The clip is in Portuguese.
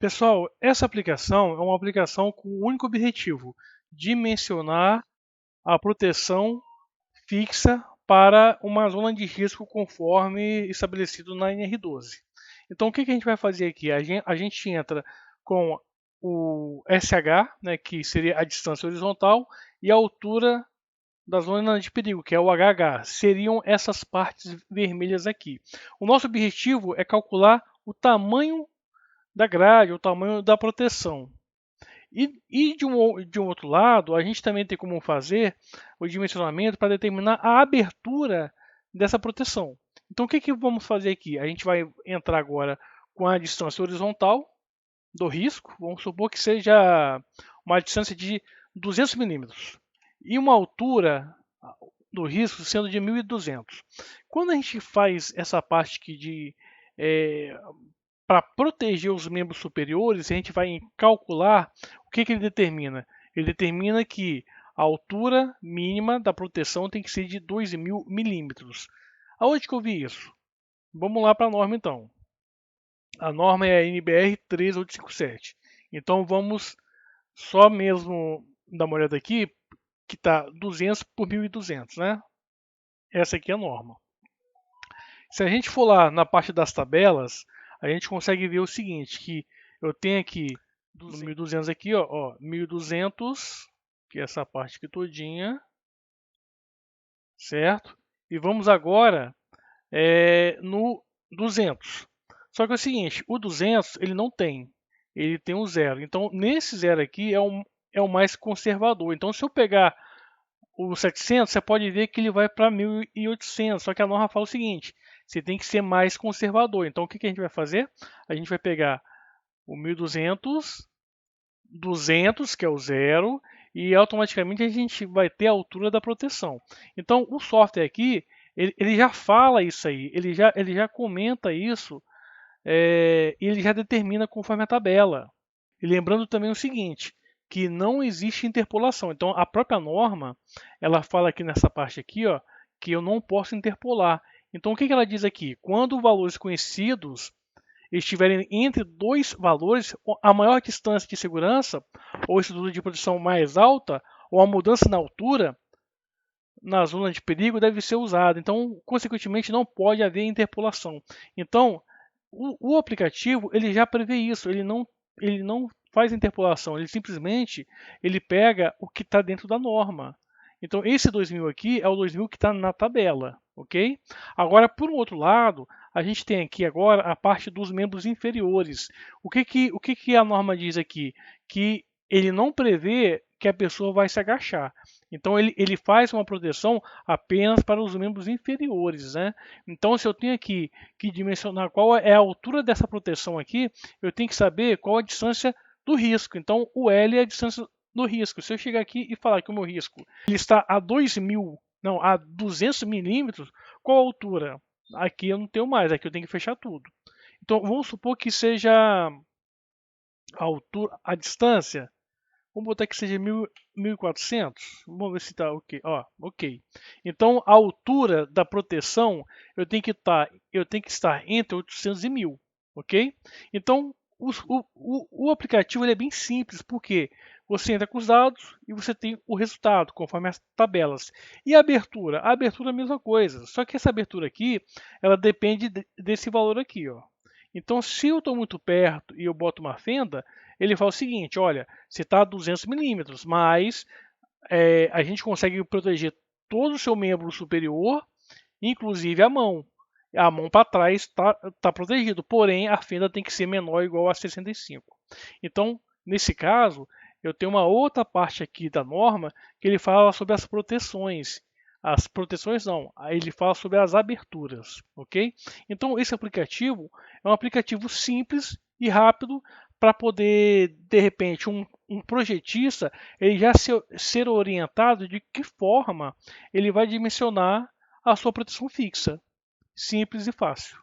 Pessoal, essa aplicação é uma aplicação com o único objetivo: dimensionar a proteção fixa para uma zona de risco conforme estabelecido na NR12. Então, o que a gente vai fazer aqui? A gente entra com o SH, né, que seria a distância horizontal, e a altura da zona de perigo, que é o HH. Seriam essas partes vermelhas aqui. O nosso objetivo é calcular o tamanho da grade, o tamanho da proteção. E de um outro lado, a gente também tem como fazer o dimensionamento para determinar a abertura dessa proteção. Então, o que vamos fazer aqui? A gente vai entrar agora com a distância horizontal do risco. Vamos supor que seja uma distância de 200 milímetros e uma altura do risco sendo de 1.200. Quando a gente faz essa parte aqui de para proteger os membros superiores, a gente vai calcular o que ele determina. Ele determina que a altura mínima da proteção tem que ser de 2.000 milímetros. Aonde que eu vi isso? Vamos lá para a norma então. A norma é a NBR 13857. Então vamos só mesmo dar uma olhada aqui, que está 200 por 1.200, né? Essa aqui é a norma. Se a gente for lá na parte das tabelas, a gente consegue ver o seguinte, que eu tenho aqui no 1.200 aqui, ó, 1.200, que é essa parte aqui todinha, certo? E vamos agora no 200. Só que é o seguinte, o 200 ele não tem, ele tem um zero. Então nesse zero aqui é o mais conservador. Então se eu pegar o 700, você pode ver que ele vai para 1.800, só que a norma fala o seguinte, você tem que ser mais conservador. Então o que a gente vai fazer? A gente vai pegar o 1.200, 200, que é o zero, e automaticamente a gente vai ter a altura da proteção. Então o software aqui, ele já fala isso aí, ele já comenta isso, e ele já determina conforme a tabela. E lembrando também o seguinte, que não existe interpolação. Então a própria norma, ela fala aqui nessa parte aqui, ó, que eu não posso interpolar. Então o que ela diz aqui? Quando valores conhecidos estiverem entre dois valores, a maior distância de segurança, ou estrutura de proteção mais alta, ou a mudança na altura, na zona de perigo, deve ser usada. Então, consequentemente, não pode haver interpolação. Então, o aplicativo ele já prevê isso, ele não faz interpolação, ele simplesmente ele pega o que está dentro da norma. Então esse 2000 aqui é o 2000 que está na tabela, ok? Agora, por um outro lado, a gente tem aqui agora a parte dos membros inferiores. O que a norma diz aqui? Que ele não prevê que a pessoa vai se agachar. Então ele faz uma proteção apenas para os membros inferiores, né? Então se eu tenho aqui que dimensionar qual é a altura dessa proteção aqui, eu tenho que saber qual a distância do risco. Então o L é a distância do risco. Se eu chegar aqui e falar que o meu risco ele está a 2.000, não, a 200 milímetros, qual a altura? Aqui eu não tenho mais, aqui eu tenho que fechar tudo. Então vamos supor que seja a altura, a distância. Vamos botar que seja 1.400. Vamos ver se está ok. Ó, ok. Então a altura da proteção eu tenho que estar entre 800 e 1.000, ok? Então o aplicativo ele é bem simples, porque você entra com os dados e você tem o resultado conforme as tabelas. E a abertura? A abertura é a mesma coisa, só que essa abertura aqui ela depende desse valor aqui, ó. Então, se eu estou muito perto e eu boto uma fenda, ele fala o seguinte: olha, você está a 200 milímetros, mas a gente consegue proteger todo o seu membro superior, inclusive a mão. A mão para trás está protegido, porém a fenda tem que ser menor ou igual a 65. Então, nesse caso, eu tenho uma outra parte aqui da norma que ele fala sobre as proteções. As proteções não, ele fala sobre as aberturas, ok? Então esse aplicativo é um aplicativo simples e rápido para poder, de repente, um projetista ele já ser orientado de que forma ele vai dimensionar a sua proteção fixa. Simples e fácil.